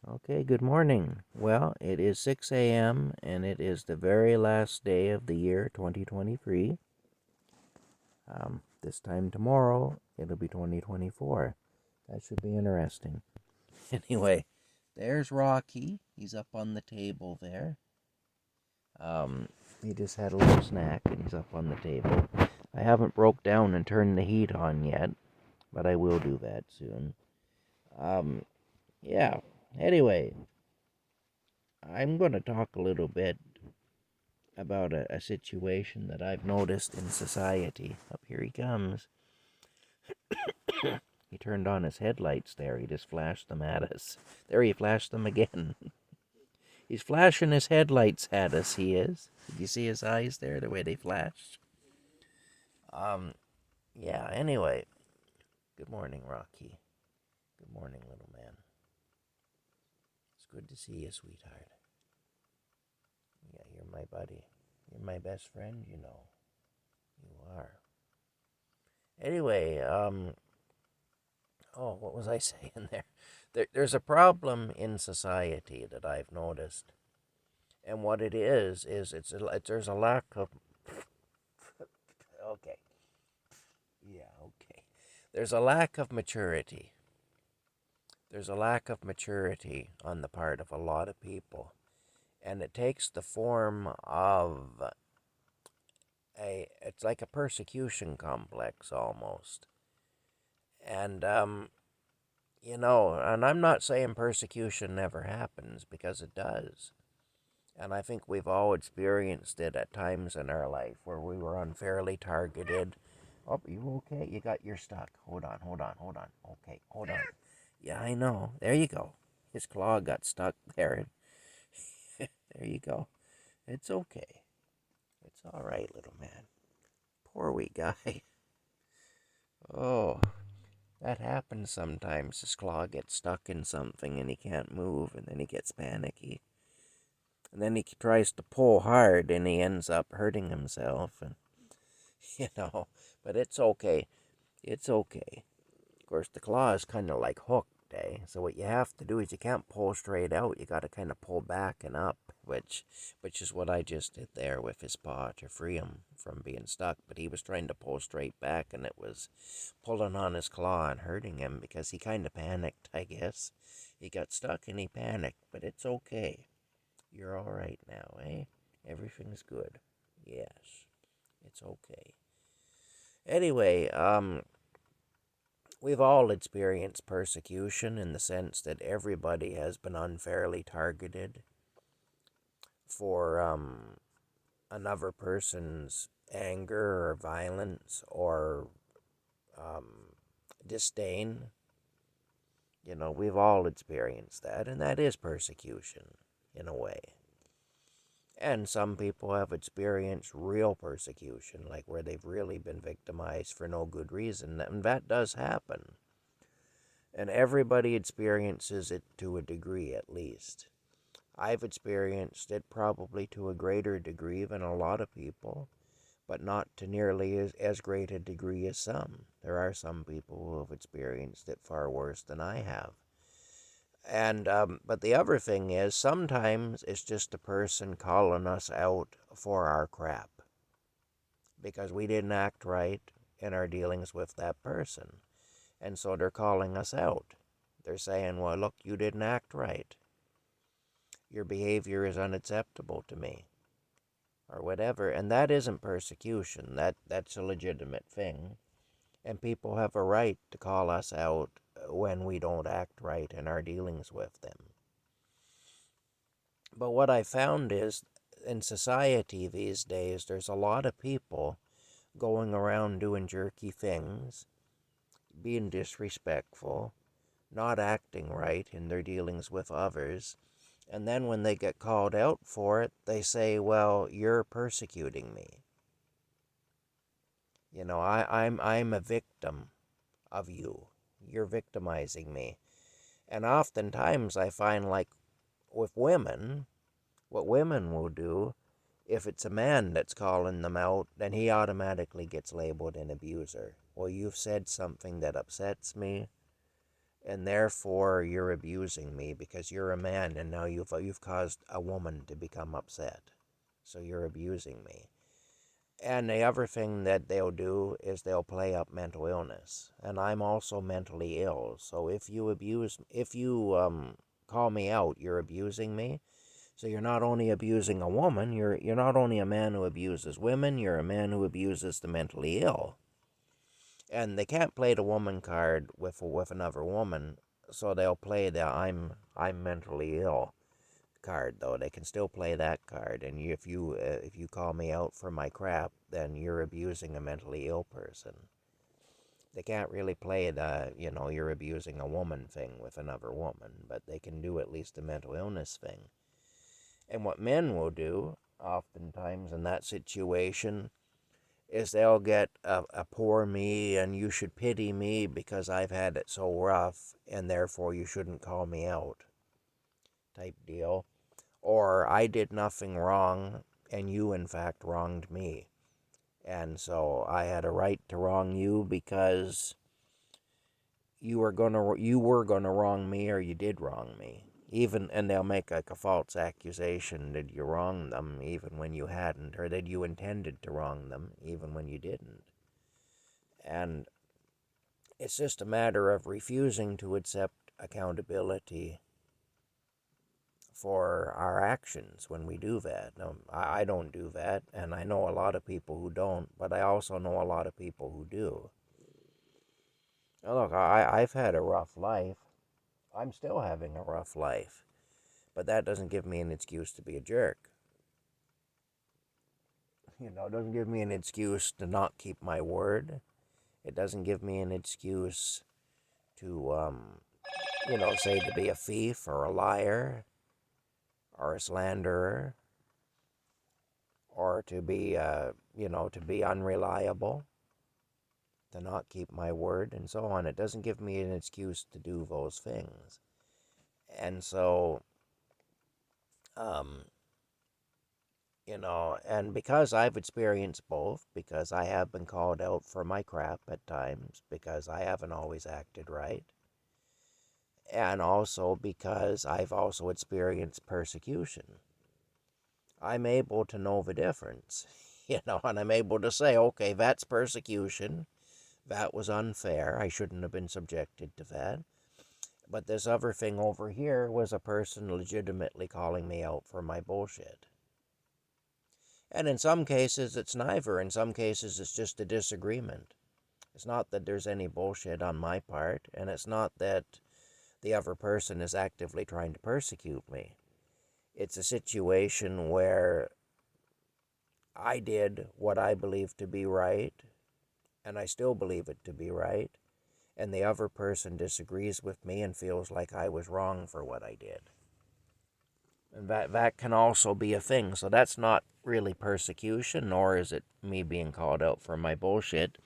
Okay, good morning. Well, it is 6 a.m. and it is the very last day of the year 2023. This time tomorrow, it'll be 2024. That should be interesting. Anyway, there's Rocky. He's up on the table there. Um, he just had a little snack and he's up on the table. I haven't broke down and turned the heat on yet, but I will do that soon. Um, yeah. Anyway, I'm going to talk a little bit about a situation that I've noticed in society. Up here he comes. He turned on his headlights there. He just flashed them at us. There he flashed them again. He's flashing his headlights at us, he is. Did you see his eyes there, the way they flashed? Um, yeah, anyway. Good morning, Rocky. Good morning, little man. It's good to see you, sweetheart. Yeah, you're my buddy. You're my best friend, you know. You are. Anyway, oh, what was I saying there? There's a problem in society that I've noticed, and what it is there's a lack of. Okay, yeah, okay. There's a lack of maturity. There's a lack of maturity on the part of a lot of people, and it takes the form of it's like a persecution complex almost, and and I'm not saying persecution never happens because it does. And I think we've all experienced it at times in our life where we were unfairly targeted. Oh, you okay? You got your stuck. Hold on, hold on, hold on. Okay, hold on. Yeah, I know. There you go. His claw got stuck there. There you go. It's okay. It's all right, little man. Poor wee guy. Oh, that happens sometimes. His claw gets stuck in something and he can't move, and then he gets panicky. And then he tries to pull hard and he ends up hurting himself. And you know, but it's okay. It's okay. Of course, the claw is kind of like hooked, eh? So what you have to do is you can't pull straight out. You got to kind of pull back and up, which is what I just did there with his paw to free him from being stuck. But he was trying to pull straight back, and it was pulling on his claw and hurting him because he kind of panicked, I guess. He got stuck and he panicked, but it's okay. You're all right now, eh? Everything's good. Yes, it's okay. Anyway, we've all experienced persecution in the sense that everybody has been unfairly targeted for another person's anger or violence or um, disdain. You know, we've all experienced that, and that is persecution in a way. And some people have experienced real persecution, like where they've really been victimized for no good reason, and that does happen. And everybody experiences it to a degree, at least. I've experienced it probably to a greater degree than a lot of people, but not to nearly as great a degree as some. There are some people who have experienced it far worse than I have. And but the other thing is, sometimes it's just a person calling us out for our crap because we didn't act right in our dealings with that person. And so they're calling us out. They're saying, well, look, you didn't act right. Your behavior is unacceptable to me, or whatever. And that isn't persecution. That's a legitimate thing. And people have a right to call us out when we don't act right in our dealings with them. But what I found is in society these days, there's a lot of people going around doing jerky things, being disrespectful, not acting right in their dealings with others. And then when they get called out for it, they say, well, you're persecuting me. You know, I'm a victim of you. You're victimizing me. And oftentimes I find, like with women, what women will do, if it's a man that's calling them out, then he automatically gets labeled an abuser. Well, you've said something that upsets me, and therefore you're abusing me because you're a man, and now you've caused a woman to become upset. So you're abusing me. And the other thing that they'll do is they'll play up mental illness. And I'm also mentally ill. So if you call me out, you're abusing me. So you're not only abusing a woman, you're not only a man who abuses women, you're a man who abuses the mentally ill. And they can't play the woman card with another woman, so they'll play the I'm mentally ill card, though. They can still play that card, and if you call me out for my crap, then you're abusing a mentally ill person. They can't really play the you're abusing a woman thing with another woman, but they can do at least the mental illness thing. And what men will do oftentimes in that situation is they'll get a poor me and you should pity me because I've had it so rough and therefore you shouldn't call me out type deal. Or I did nothing wrong and you in fact wronged me. And so I had a right to wrong you because you were gonna wrong me, or you did wrong me. And they'll make like a false accusation that you wronged them even when you hadn't, or that you intended to wrong them even when you didn't. And it's just a matter of refusing to accept accountability for our actions when we do that. Now, I don't do that, and I know a lot of people who don't, but I also know a lot of people who do. Now, look, I've had a rough life. I'm still having a rough life, but that doesn't give me an excuse to be a jerk. It doesn't give me an excuse to not keep my word. It doesn't give me an excuse to, say to be a thief or a liar or a slanderer, or to be, to be unreliable, to not keep my word, and so on. It doesn't give me an excuse to do those things. And so, um, and because I've experienced both, because I have been called out for my crap at times, because I haven't always acted right, and also because I've also experienced persecution, I'm able to know the difference, and I'm able to say, okay, that's persecution. That was unfair. I shouldn't have been subjected to that. But this other thing over here was a person legitimately calling me out for my bullshit. And in some cases, it's neither. In some cases, it's just a disagreement. It's not that there's any bullshit on my part, and it's not that the other person is actively trying to persecute me. It's a situation where I did what I believe to be right, and I still believe it to be right, and the other person disagrees with me and feels like I was wrong for what I did. And that can also be a thing. So that's not really persecution, nor is it me being called out for my bullshit,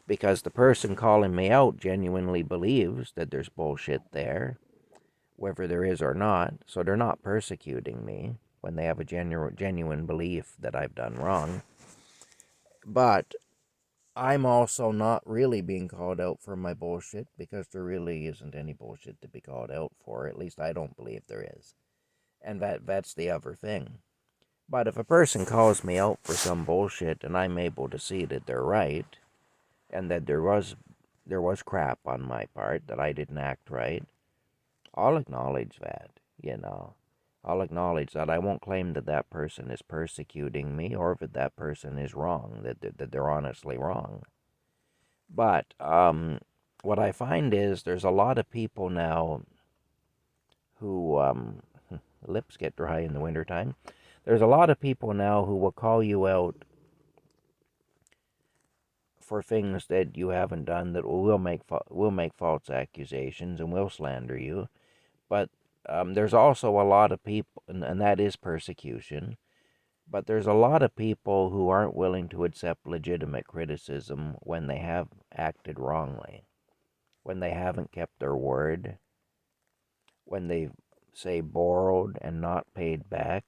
because the person calling me out genuinely believes that there's bullshit there, whether there is or not. So they're not persecuting me when they have a genuine belief that I've done wrong. But I'm also not really being called out for my bullshit, because there really isn't any bullshit to be called out for. At least I don't believe there is. And that's the other thing. But if a person calls me out for some bullshit and I'm able to see that they're right, and that there was crap on my part, that I didn't act right, I'll acknowledge that. I'll acknowledge that. I won't claim that that person is persecuting me, or that that person is wrong, that they're honestly wrong. But what I find is there's a lot of people now who, lips get dry in the wintertime. There's a lot of people now who will call you out for things that you haven't done, that will make false accusations and will slander you. But there's also a lot of people, and that is persecution. But there's a lot of people who aren't willing to accept legitimate criticism when they have acted wrongly, when they haven't kept their word, when they've, say, borrowed and not paid back,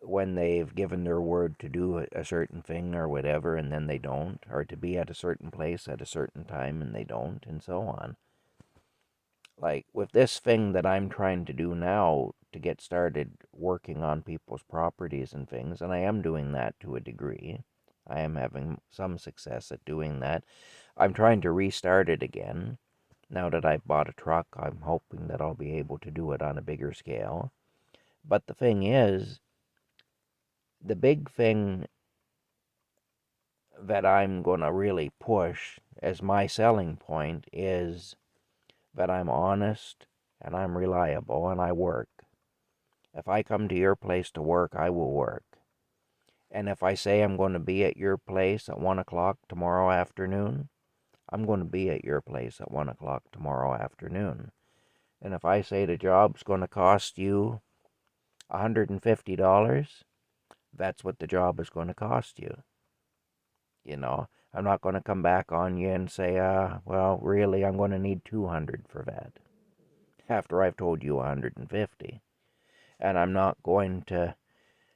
when they've given their word to do a certain thing or whatever, and then they don't, or to be at a certain place at a certain time and they don't, and so on. Like with this thing that I'm trying to do now to get started working on people's properties and things, and I am doing that to a degree. I am having some success at doing that. I'm trying to restart it again. Now that I've bought a truck, I'm hoping that I'll be able to do it on a bigger scale. But the thing is, the big thing that I'm going to really push as my selling point is that I'm honest and I'm reliable and I work. If I come to your place to work, I will work. And if I say I'm going to be at your place at 1 o'clock tomorrow afternoon, I'm going to be at your place at 1 o'clock tomorrow afternoon. And if I say the job's going to cost you $150, that's what the job is going to cost you. You know, I'm not going to come back on you and say, well, really, I'm going to need 200 for that after I've told you 150. And I'm not going to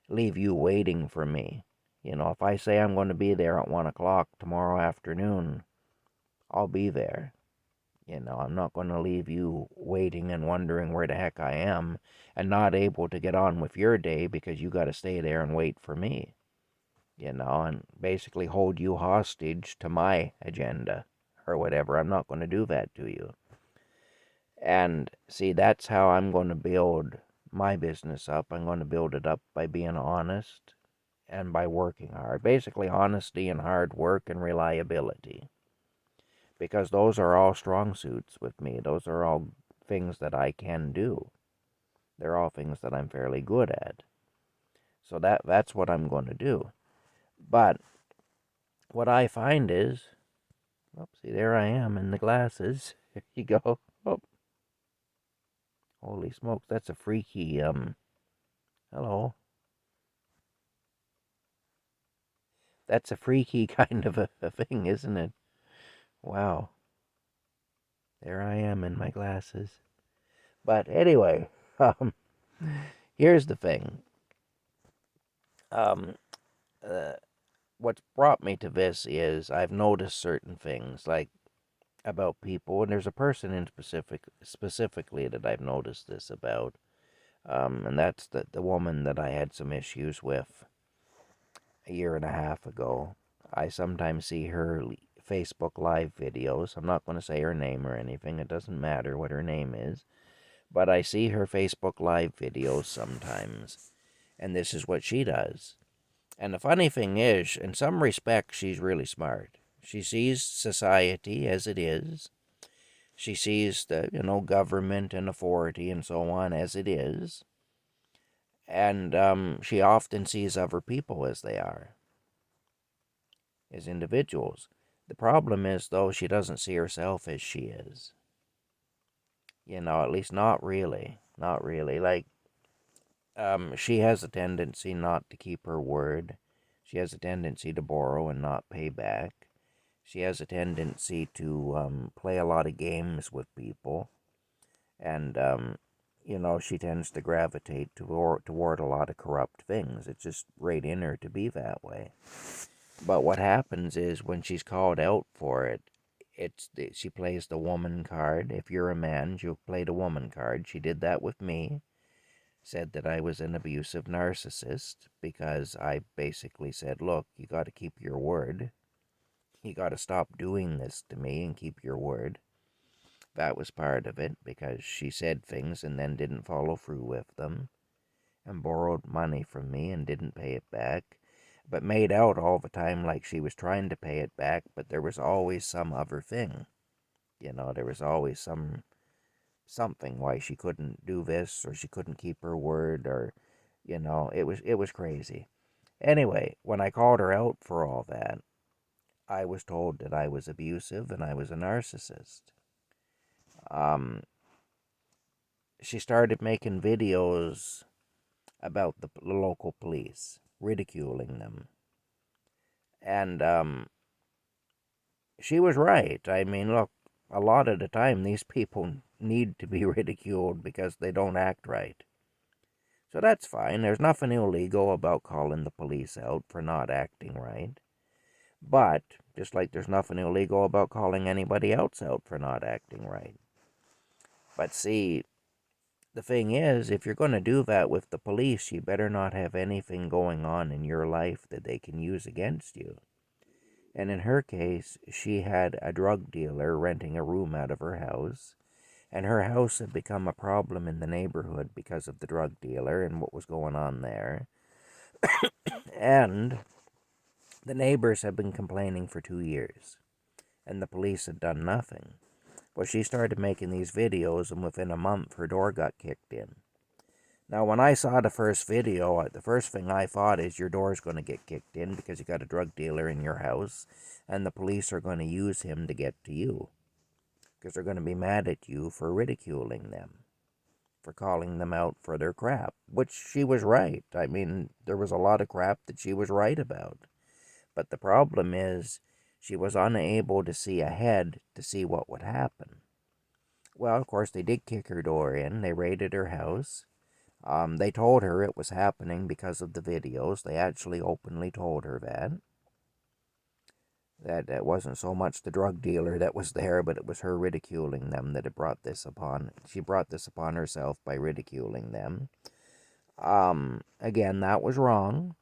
leave you waiting for me. You know, if I say I'm going to be there at 1 o'clock tomorrow afternoon, I'll be there. You know, I'm not going to leave you waiting and wondering where the heck I am and not able to get on with your day because you got to stay there and wait for me. You know, and basically hold you hostage to my agenda or whatever. I'm not going to do that to you. And see, that's how I'm going to build my business up. I'm going to build it up by being honest and by working hard. Basically, honesty and hard work and reliability. Because those are all strong suits with me. Those are all things that I can do. They're all things that I'm fairly good at. So that's what I'm going to do. But what I find is, oopsie, there I am in the glasses. Here you go. Oh, holy smokes, that's a freaky, hello. That's a freaky kind of a thing, isn't it? Wow. There I am in my glasses. But anyway, um, here's the thing. Um, uh, what's brought me to this is I've noticed certain things, like about people, and there's a person in specifically that I've noticed this about, and that's the woman that I had some issues with a year and a half ago. I sometimes see her Facebook Live videos. I'm not going to say her name or anything. It doesn't matter what her name is. But I see her Facebook Live videos sometimes. And this is what she does. And the funny thing is, in some respects, she's really smart. She sees society as it is. She sees the, government and authority and so on as it is. And she often sees other people as they are, as individuals. The problem is, though, she doesn't see herself as she is. At least not really. Not really. Like, she has a tendency not to keep her word. She has a tendency to borrow and not pay back. She has a tendency to play a lot of games with people. And, she tends to gravitate toward a lot of corrupt things. It's just right in her to be that way. But what happens is when she's called out for it, she plays the woman card. If you're a man, she'll play the woman card. She did that with me. Said that I was an abusive narcissist because I basically said, look, you got to keep your word. You got to stop doing this to me and keep your word. That was part of it because she said things and then didn't follow through with them and borrowed money from me and didn't pay it back, but made out all the time like she was trying to pay it back, but there was always some other thing. There was always something why she couldn't do this or she couldn't keep her word or it was crazy. Anyway, when I called her out for all that, I was told that I was abusive and I was a narcissist. She started making videos about the local police, ridiculing them. And she was right. I mean, look, a lot of the time these people need to be ridiculed because they don't act right. So that's fine. There's nothing illegal about calling the police out for not acting right. But, just like there's nothing illegal about calling anybody else out for not acting right. But see, the thing is, if you're going to do that with the police, you better not have anything going on in your life that they can use against you. And in her case, she had a drug dealer renting a room out of her house, and her house had become a problem in the neighborhood because of the drug dealer and what was going on there. And the neighbors had been complaining for 2 years, and the police had done nothing. Well, she started making these videos, and within a month, her door got kicked in. Now, when I saw the first video, the first thing I thought is your door's going to get kicked in because you got a drug dealer in your house, and the police are going to use him to get to you because they're going to be mad at you for ridiculing them, for calling them out for their crap, which she was right. I mean, there was a lot of crap that she was right about. But the problem is she was unable to see ahead to see what would happen. Well, of course, they did kick her door in. They raided her house. They told her it was happening because of the videos. They actually openly told her that it wasn't so much the drug dealer that was there, but it was her ridiculing them that it brought this upon. She brought this upon herself by ridiculing them. Again, that was wrong.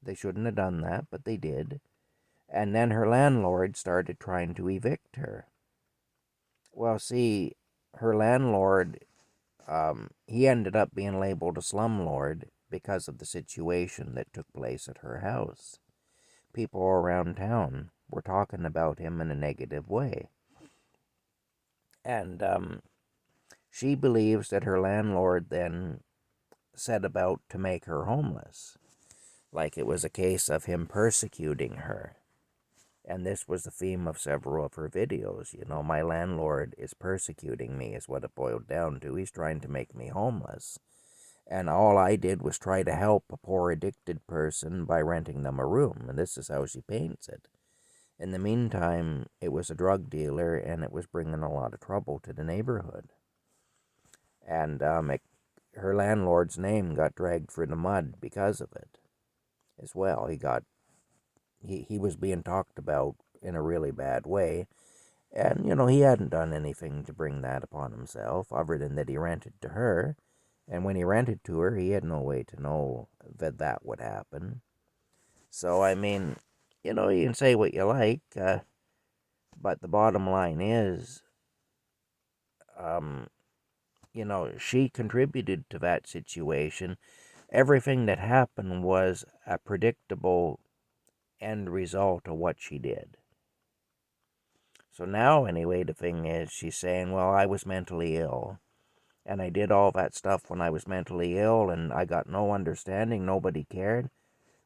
They shouldn't have done that, but they did. And then her landlord started trying to evict her. Well, see, her landlord, he ended up being labeled a slumlord because of the situation that took place at her house. People around town were talking about him in a negative way. And she believes that her landlord then set about to make her homeless, like it was a case of him persecuting her. And this was the theme of several of her videos. You know, my landlord is persecuting me, is what it boiled down to. He's trying to make me homeless. And all I did was try to help a poor addicted person by renting them a room. And this is how she paints it. In the meantime, it was a drug dealer, and it was bringing a lot of trouble to the neighborhood. And her landlord's name got dragged through the mud because of it as well. He was being talked about in a really bad way. And, you know, he hadn't done anything to bring that upon himself other than that he rented to her. And when he rented to her, he had no way to know that that would happen. So, I mean, you know, you can say what you like, but the bottom line is, you know, she contributed to that situation. Everything that happened was a predictable end result of what she did. So now, anyway, the thing is, she's saying, well, I was mentally ill, and I did all that stuff when I was mentally ill, and I got no understanding, nobody cared.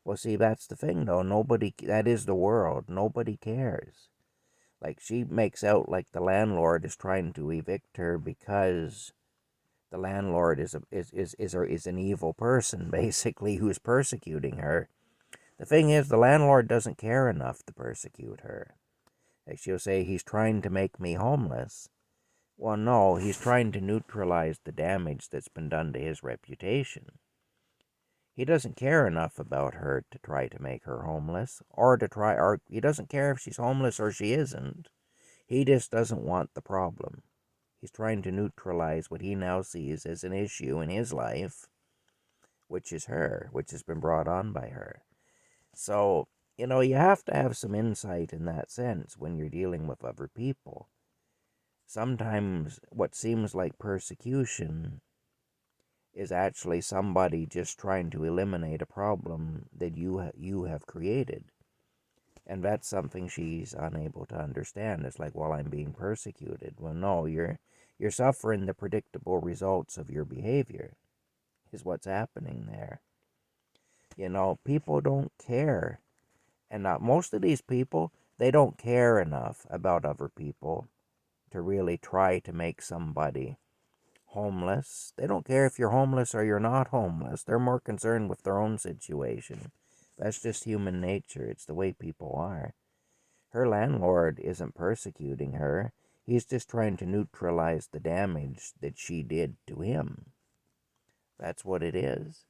Well, see, that's the thing, though. That is the world. Nobody cares. Like, she makes out like the landlord is trying to evict her because the landlord is an evil person, basically, who's persecuting her. The thing is, the landlord doesn't care enough to persecute her. Like, she'll say, he's trying to make me homeless. Well, no, he's trying to neutralize the damage that's been done to his reputation. He doesn't care enough about her to try to make her homeless, or he doesn't care if she's homeless or she isn't. He just doesn't want the problem. He's trying to neutralize what he now sees as an issue in his life, which is her, which has been brought on by her. So, you know, you have to have some insight in that sense when you're dealing with other people. Sometimes what seems like persecution is actually somebody just trying to eliminate a problem that you have created. And that's something she's unable to understand. It's like, well, I'm being persecuted. Well, no, you're suffering the predictable results of your behavior, is what's happening there. You know, people don't care. And most of these people, they don't care enough about other people to really try to make somebody homeless. They don't care if you're homeless or you're not homeless. They're more concerned with their own situation. That's just human nature. It's the way people are. Her landlord isn't persecuting her. He's just trying to neutralize the damage that she did to him. That's what it is.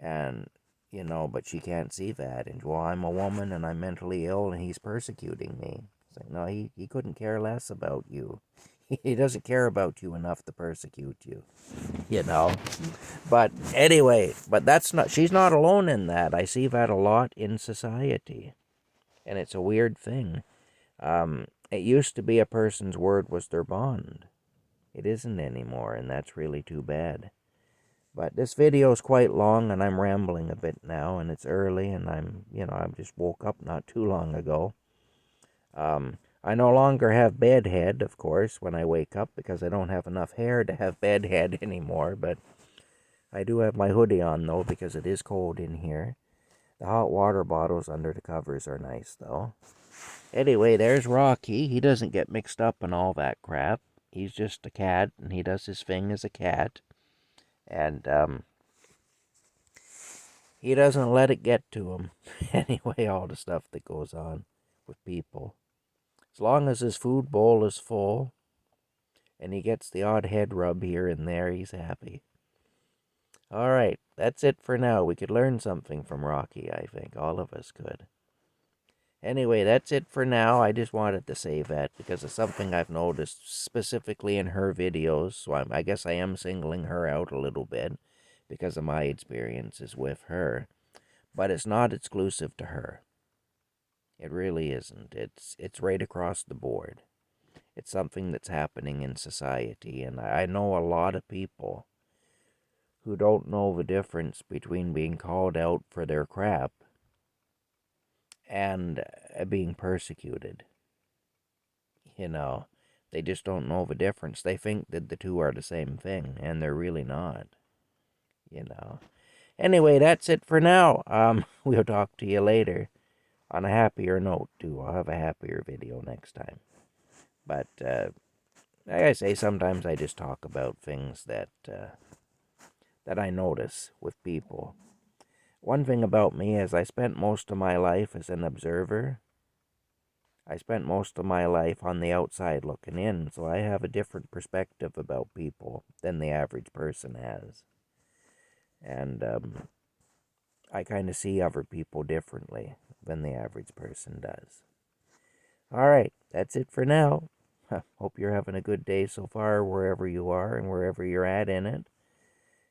And, you know, but she can't see that. And, well, I'm a woman and I'm mentally ill and he's persecuting me. It's like, no, he couldn't care less about you. He doesn't care about you enough to persecute you, you know. But anyway, she's not alone in that. I see that a lot in society, and it's a weird thing. It used to be a person's word was their bond. It isn't anymore, and that's really too bad. But this video is quite long, and I'm rambling a bit now, and it's early, and I just woke up not too long ago. I no longer have bedhead, of course, when I wake up, because I don't have enough hair to have bedhead anymore, but I do have my hoodie on, though, because it is cold in here. The hot water bottles under the covers are nice, though. Anyway, there's Rocky. He doesn't get mixed up in all that crap. He's just a cat, and he does his thing as a cat. And, he doesn't let it get to him. Anyway, all the stuff that goes on with people. As long as his food bowl is full, and he gets the odd head rub here and there, he's happy. Alright, that's it for now. We could learn something from Rocky, I think. All of us could. Anyway, that's it for now. I just wanted to say that because it's something I've noticed specifically in her videos. So I guess I am singling her out a little bit because of my experiences with her. But it's not exclusive to her. It really isn't. It's right across the board. It's something that's happening in society. And I know a lot of people who don't know the difference between being called out for their crap and being persecuted. They just don't know the difference. They think that the two are the same thing, and they're really not. Anyway, that's it for now. We'll talk to you later on a happier note, too. I'll have a happier video next time. But, like I say, sometimes I just talk about things that I notice with people. One thing about me is I spent most of my life as an observer. I spent most of my life on the outside looking in, so I have a different perspective about people than the average person has. And I kind of see other people differently than the average person does. Alright, that's it for now. Hope you're having a good day so far, wherever you are and wherever you're at in it.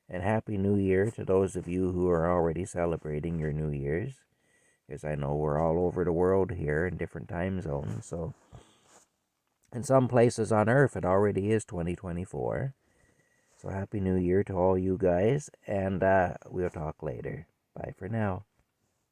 And Happy New Year to those of you who are already celebrating your New Year's. Because I know we're all over the world here in different time zones. So in some places on Earth, it already is 2024. So Happy New Year to all you guys. And we'll talk later. Bye for now.